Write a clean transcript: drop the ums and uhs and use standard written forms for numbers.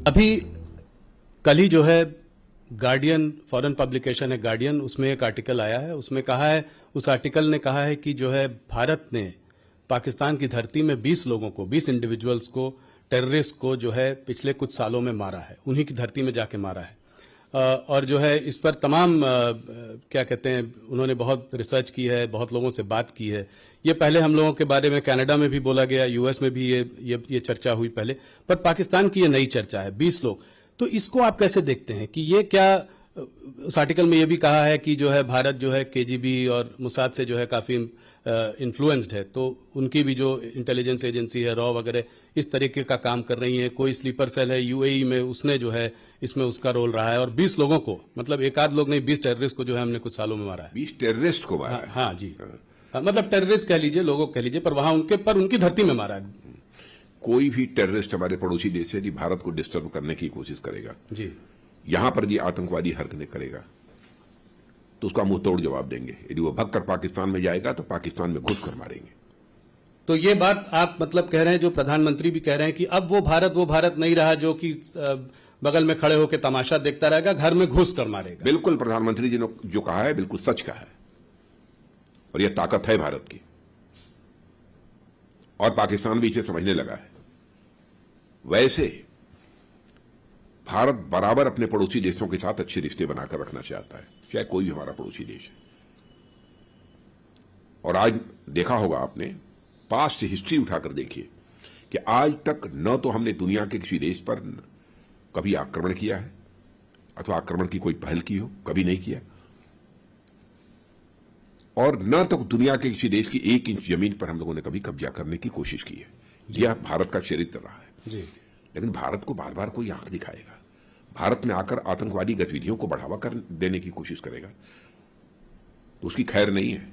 अभी कल ही जो है गार्डियन, फॉरेन पब्लिकेशन है गार्डियन, उसमें एक आर्टिकल आया है। उसमें कहा है, उस आर्टिकल ने कहा है कि जो है भारत ने पाकिस्तान की धरती में 20 लोगों को, 20 इंडिविजुअल्स को, टेररिस्ट को जो है पिछले कुछ सालों में मारा है, उन्हीं की धरती में जाके मारा है। और जो है इस पर तमाम क्या कहते हैं, उन्होंने बहुत रिसर्च की है, बहुत लोगों से बात की है। ये पहले हम लोगों के बारे में कनाडा में भी बोला गया, यूएस में भी ये चर्चा हुई पहले, पर पाकिस्तान की ये नई चर्चा है, 20 लोग। तो इसको आप कैसे देखते हैं कि ये क्या, उस आर्टिकल में ये भी कहा है कि जो है भारत जो है केजीबी और मोसाद से जो है काफी इन्फ्लुएंस्ड है, तो उनकी भी जो इंटेलिजेंस एजेंसी है, रॉ वगैरह, इस तरीके का काम कर रही है। कोई स्लीपर सेल है यूएई में, उसने जो है इसमें उसका रोल रहा है। और 20 लोगों को, मतलब एक आध लोग नहीं, 20 टेररिस्ट को जो है हमने कुछ सालों में मारा है। 20 टेररिस्ट को मारा है? हाँ जी, मतलब टेररिस्ट कह लीजिए, लोगों कह लीजिए, पर वहां उनकी धरती में मारा है। कोई भी टेररिस्ट हमारे पड़ोसी देश से यदि भारत को डिस्टर्ब करने की कोशिश करेगा जी, यहां पर यदि आतंकवादी हरकतें करेगा तो उसका मुंह तोड़ जवाब देंगे। यदि वो भगकर पाकिस्तान में जाएगा तो पाकिस्तान में घुस कर मारेंगे। तो ये बात आप मतलब कह रहे हैं, जो प्रधानमंत्री भी कह रहे हैं कि अब वो भारत नहीं रहा जो कि बगल में खड़े होकर तमाशा देखता रहेगा, घर में घुस कर मारेगा। बिल्कुल, प्रधानमंत्री जी ने जो कहा है बिल्कुल सच कहा है, और यह ताकत है भारत की, और पाकिस्तान भी इसे समझने लगा है। वैसे भारत बराबर अपने पड़ोसी देशों के साथ अच्छे रिश्ते बनाकर रखना चाहता है, चाहे कोई भी हमारा पड़ोसी देश है। और आज देखा होगा आपने, पास्ट हिस्ट्री उठाकर देखिए कि आज तक न तो हमने दुनिया के किसी देश पर कभी आक्रमण किया है, अथवा आक्रमण की कोई पहल की हो, कभी नहीं किया। और न तो दुनिया के किसी देश की 1 इंच जमीन पर हम लोगों ने कभी कब्जा करने की कोशिश की है। यह भारत का चरित्र रहा है जी। लेकिन भारत को बार बार कोई आंख दिखाएगा, भारत में आकर आतंकवादी गतिविधियों को बढ़ावा कर देने की कोशिश करेगा, तो उसकी खैर नहीं है।